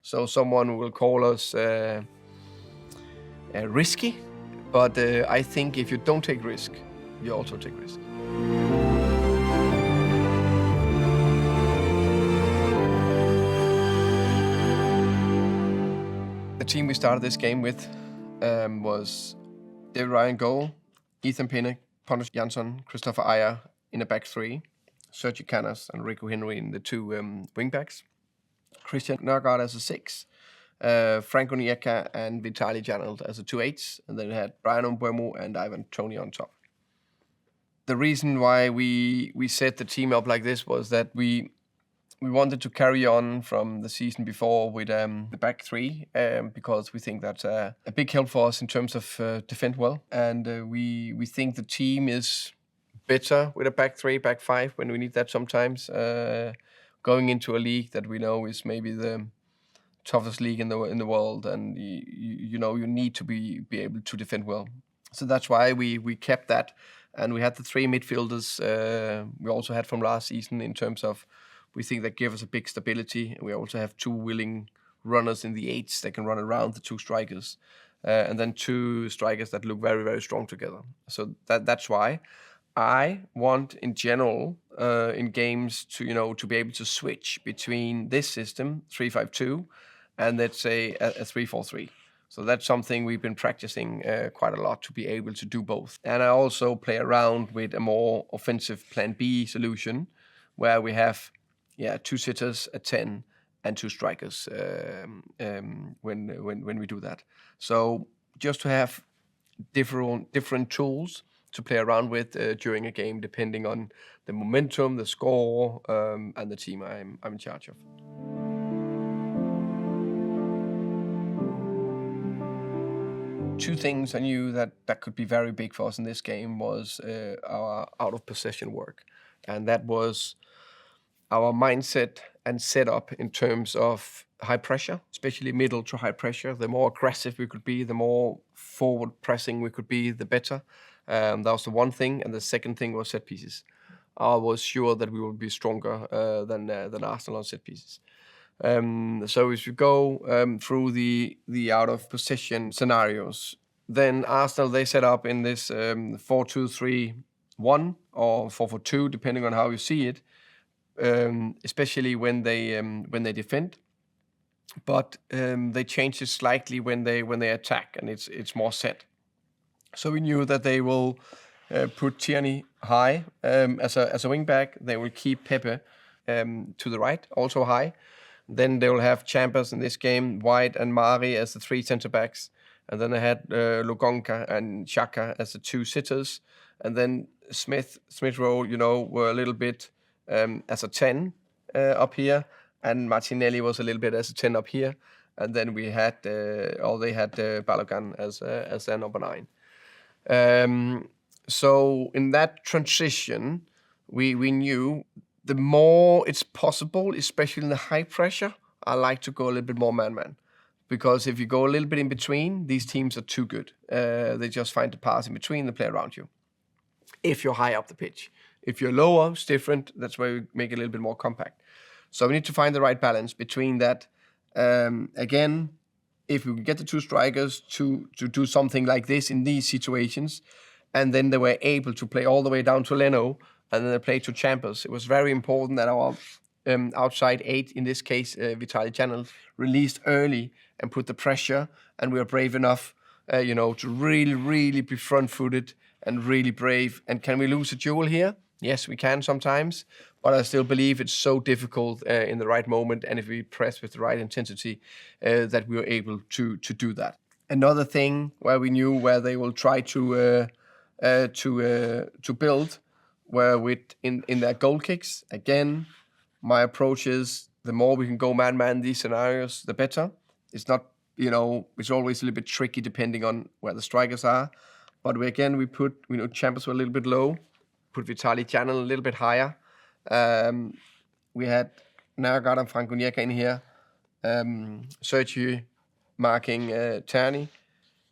So someone will call us risky, but I think if you don't take risk, you also take risk. The team we started this game with was David Ryan goal, Ethan Pinnock, Pontus Jansson, Christopher Ayer in a back three, Sergi Canós and Rico Henry in the two wingbacks, Christian Nørgaard as a 6, Franco Nieka and Vitaly Janelt as a 2/8, and then we had Brian Mbeumo and Ivan Toney on top. The reason why we set the team up like this was that we wanted to carry on from the season before with the back three because we think that's a big help for us in terms of defend well, and we think the team is better with a back three, back five when we need that sometimes. Going into a league that we know is maybe the toughest league in the world, and you need to be able to defend well. So that's why we kept that, and we had the 3 midfielders we also had from last season in terms of we think that give us a big stability. We also have 2 willing runners in the 8s that can run around the 2 strikers, and then 2 strikers that look very, very strong together. So that's why I want, in general, in games to be able to switch between this system 3-5-2 and let's say a 3-4-3. So that's something we've been practicing quite a lot to be able to do both. And I also play around with a more offensive Plan B solution where we have 2 sitters, a 10, and 2 strikers when we do that. So just to have different tools to play around with during a game, depending on the momentum, the score, and the team I'm in charge of. Two things I knew that could be very big for us in this game was our out of possession work, and that was our mindset and setup in terms of high pressure, especially middle to high pressure. The more aggressive we could be, the more forward pressing we could be, the better. That was the one thing, and the second thing was set pieces. I was sure that we would be stronger than Arsenal on set pieces. So if you go through the out of possession scenarios, then Arsenal, they set up in this 4-2-3-1 or 4-4-2, depending on how you see it, especially when they defend. But they change it slightly when they attack, and it's more set. So we knew that they will put Tierney high as a wing back. They will keep Pepe to the right, also high. Then they will have Chambers in this game, White and Mari as the 3 centre backs, and then they had Lokonga and Xhaka as the 2 sitters, and then Smith Rowe, were a little bit as a 10 up here, and Martinelli was a little bit as a 10 up here, and then we had they had Balogun as their number 9. So in that transition, we knew the more it's possible, especially in the high pressure, I like to go a little bit more man-man. Because if you go a little bit in between, these teams are too good. They just find the pass in between and play around you. If you're high up the pitch. If you're lower, it's different. That's why we make it a little bit more compact. So we need to find the right balance between that. Again, if we can get the 2 strikers to do something like this in these situations, and then they were able to play all the way down to Leno, and then they played to Chambers. It was very important that our outside 8, in this case, Vitaly Janelt, released early and put the pressure, and we were brave enough, to really, really be front-footed and really brave. And can we lose a duel here? Yes, we can sometimes, but I still believe it's so difficult in the right moment, and if we press with the right intensity, that we were able to do that. Another thing where we knew where they will try to build were in their goal kicks. Again, my approach is the more we can go man-man these scenarios, the better. It's not, it's always a little bit tricky depending on where the strikers are. But we put, Chambers were a little bit low, put Vitaly Janelt a little bit higher. We had Nørgaard and Franco Nieka in here, Sergi marking Tierney,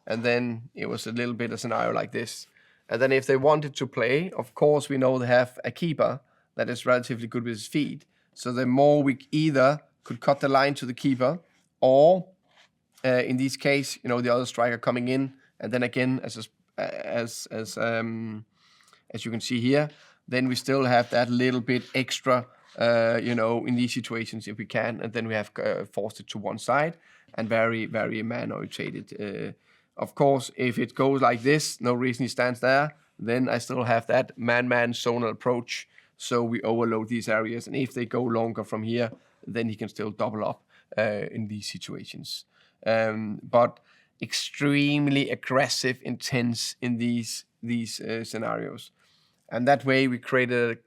and then it was a little bit a scenario like this. And then if they wanted to play, of course, we know they have a keeper that is relatively good with his feet. So the more we either could cut the line to the keeper, or in this case, the other striker coming in, and then again, as you can see here, then we still have that little bit extra, in these situations if we can, and then we have forced it to one side and very, very man-orientated. Of course, if it goes like this, no reason he stands there, then I still have that man-man zonal approach, so we overload these areas, and if they go longer from here, then he can still double up in these situations. But extremely aggressive, intense in these scenarios. And that way we created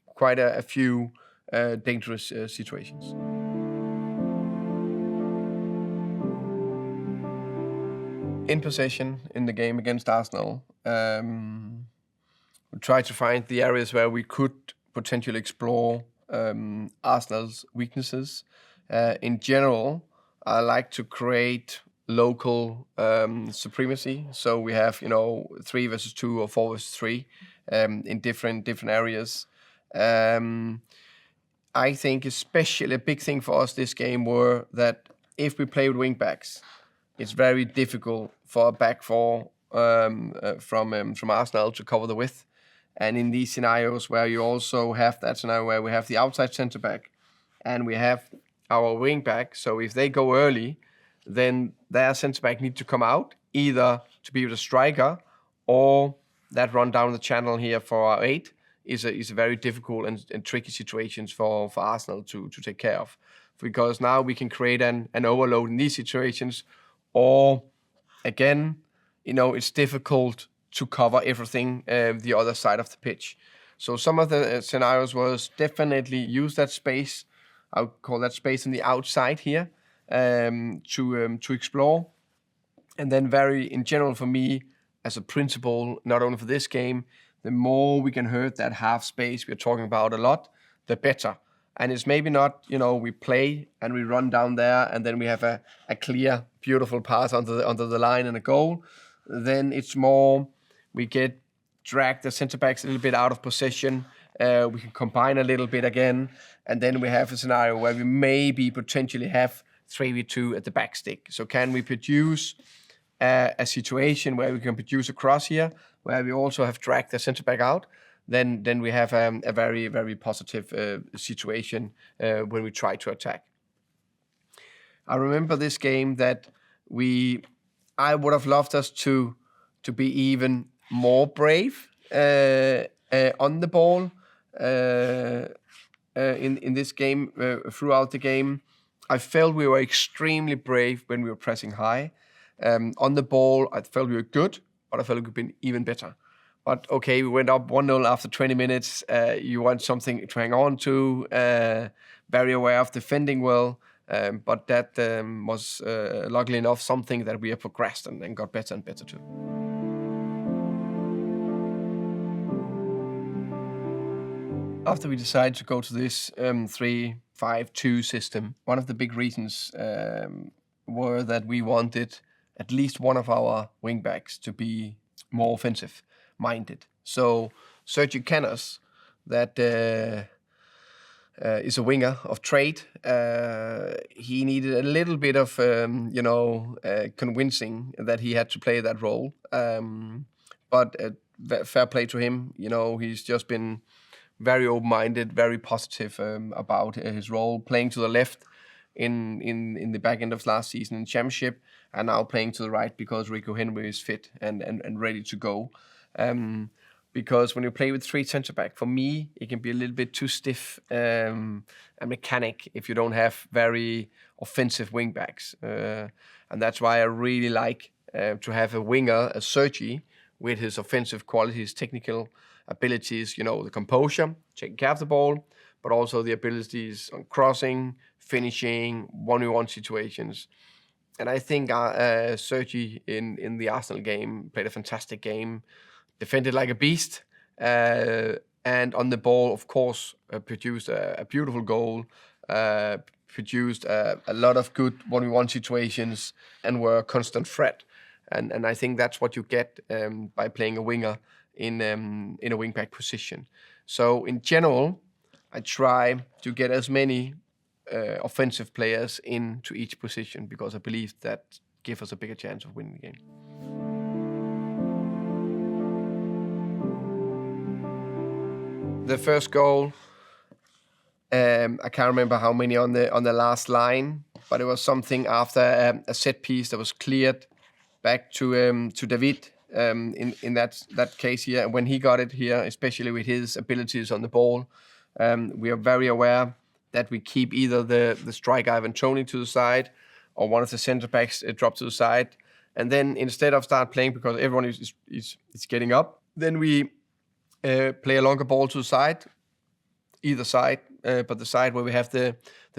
quite a few dangerous situations. In possession in the game against Arsenal, we tried to find the areas where we could potentially explore Arsenal's weaknesses. In general, I like to create local supremacy. So we have, 3 versus 2 or 4 versus 3 in different areas. I think especially a big thing for us this game were that if we play with wing backs, it's very difficult for a back four from Arsenal to cover the width. And in these scenarios where you also have that scenario where we have the outside centre back and we have our wing back, so if they go early, then their centre back need to come out either to be with a striker, or that run down the channel here for our 8 is a very difficult and tricky situations for Arsenal to take care of, because now we can create an overload in these situations, or again, it's difficult to cover everything the other side of the pitch. So some of the scenarios was definitely use that space. I would call that space on the outside here to explore. And then in general for me, as a principle, not only for this game, the more we can hurt that half space we're talking about a lot, the better. And it's maybe not, we play and we run down there and then we have a clear, beautiful pass onto the line and a goal. Then it's more, we drag the centre backs a little bit out of possession. We can combine a little bit again. And then we have a scenario where we maybe potentially have 3v2 at the back stick. So can we produce a situation where we can produce a cross here, where we also have dragged the centre back out? Then we have a very, very positive situation when we try to attack. I remember this game that I would have loved us to be even more brave on the ball in this game throughout the game. I felt we were extremely brave when we were pressing high. On the ball, I felt we were good, but I felt we could be even better. But okay, we went up 1-0 after 20 minutes. You want something to hang on to, very aware of defending well. But that was, luckily enough, something that we have progressed and got better and better too. After we decided to go to this 3-5-2 system, one of the big reasons were that we wanted at least one of our wingbacks to be more offensive-minded. So Sergi Canós, that is a winger of trade, he needed a little bit of, convincing that he had to play that role. But fair play to him. He's just been very open-minded, very positive about his role, playing to the left in the back end of last season in Championship, and now playing to the right because Rico Henry is fit and ready to go. Because when you play with 3 centre-back, for me, it can be a little bit too stiff and mechanic if you don't have very offensive wing-backs. And that's why I really like to have a winger, a Sergi, with his offensive qualities, technical abilities, the composure, taking care of the ball, but also the abilities on crossing, finishing, 1v1 situations. And I think Sergi in the Arsenal game played a fantastic game, defended like a beast, and on the ball, of course, produced a beautiful goal, produced a lot of good 1v1 situations, and were a constant threat. And I think that's what you get by playing a winger in a wing-back position. So in general, I try to get as many offensive players into each position, because I believe that gives us a bigger chance of winning the game. The first goal, I can't remember how many on the last line, but it was something after a set piece that was cleared back to David in that case here. And when he got it here, especially with his abilities on the ball, we are very aware that we keep either the striker Ivan Toney to the side, or one of the centre backs drop to the side, and then instead of start playing, because everyone is getting up, then we play a longer ball to the side, either side, but the side where we have the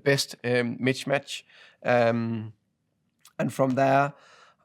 best mismatch. And from there,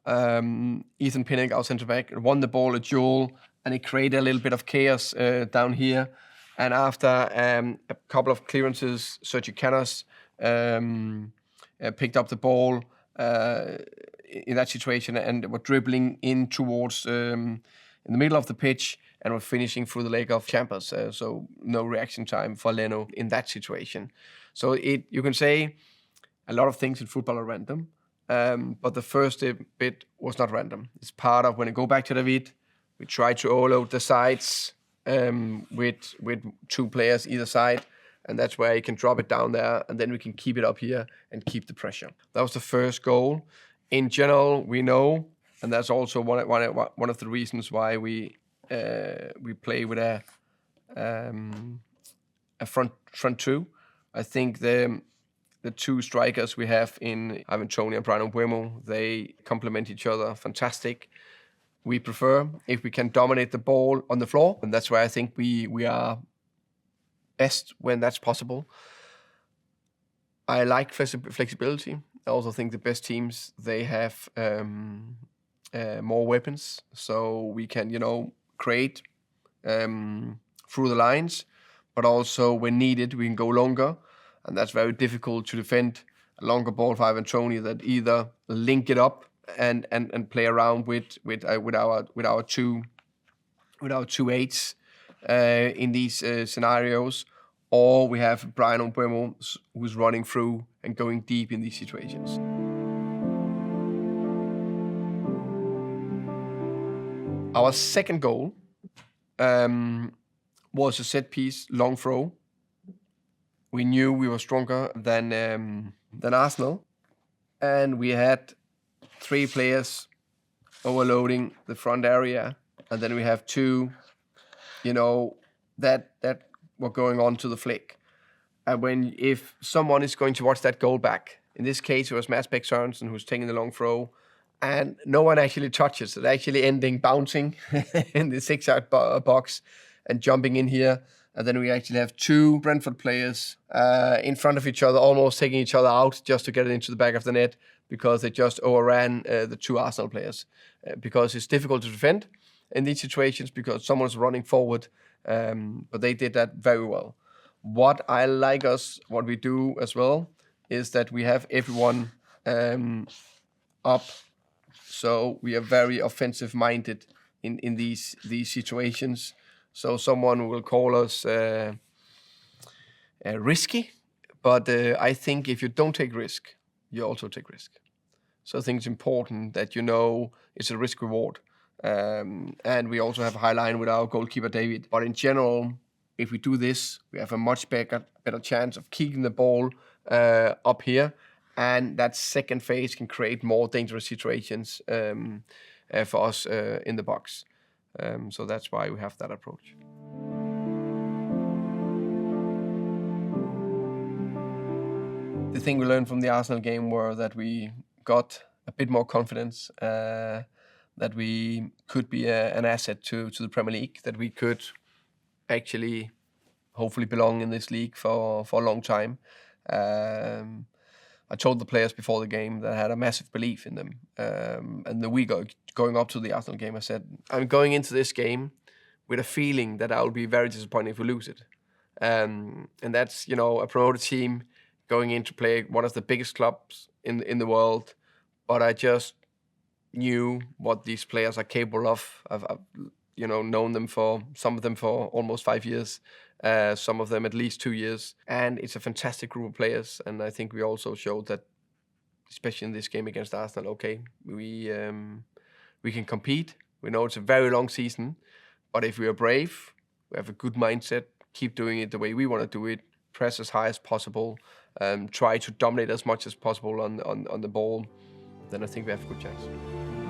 Ethan Pinnock, our centre back, won the ball, a duel, and it created a little bit of chaos down here. And after a couple of clearances, Sergi Canós picked up the ball in that situation and were dribbling in towards in the middle of the pitch, and were finishing through the leg of Chambers. So no reaction time for Leno in that situation. So you can say a lot of things in football are random, but the first bit was not random. It's part of when you go back to David, we try to overload the sides with two players either side, and that's where you can drop it down there, and then we can keep it up here and keep the pressure. That was the first goal. In general, we know, and that's also one of the reasons why we play with a front two. I think the two strikers we have in Ivan Toney and Bryan Mbeumo, they complement each other fantastic. We prefer if we can dominate the ball on the floor, and that's where I think we are best when that's possible. I like flexibility. I also think the best teams, they have more weapons, so we can, create through the lines, but also when needed, we can go longer, and that's very difficult to defend a longer ball for Ivan Toney that either link it up and play around with our two eights in these scenarios, or we have Bryan Mbeumo who's running through and going deep in these situations. Our second goal was a set piece, long throw. We knew we were stronger than Arsenal, and we had 3 players overloading the front area, and then we have 2, that were going on to the flick. And if someone is going to watch that goal back, in this case it was Mads Bech Sørensen who's taking the long throw, and no one actually touches it, actually ending bouncing in the 6-yard box and jumping in here. And then we actually have 2 Brentford players in front of each other, almost taking each other out just to get it into the back of the net, because they just overran the 2 Arsenal players. Because it's difficult to defend in these situations because someone's running forward, but they did that very well. What we do as well is that we have everyone up, so we are very offensive minded in these situations. So someone will call us risky, but I think if you don't take risk, you also take risk. So I think it's important that it's a risk reward. And we also have a high line with our goalkeeper David. But in general, if we do this, we have a much better chance of keeping the ball up here, and that second phase can create more dangerous situations for us in the box. So that's why we have that approach. The thing we learned from the Arsenal game were that we got a bit more confidence, that we could be an asset to the Premier League, that we could actually hopefully belong in this league for a long time. I told the players before the game that I had a massive belief in them. And the week going up to the Arsenal game, I said, I'm going into this game with a feeling that I'll be very disappointed if we lose it. And that's, a promoted team going in to play one of the biggest clubs in the world. But I just knew what these players are capable of. I've known them some of them for almost 5 years. some of them at least 2 years. And it's a fantastic group of players. And I think we also showed that, especially in this game against Arsenal, okay, we can compete. We know it's a very long season, but if we are brave, we have a good mindset, keep doing it the way we want to do it, press as high as possible, try to dominate as much as possible on the ball, then I think we have a good chance.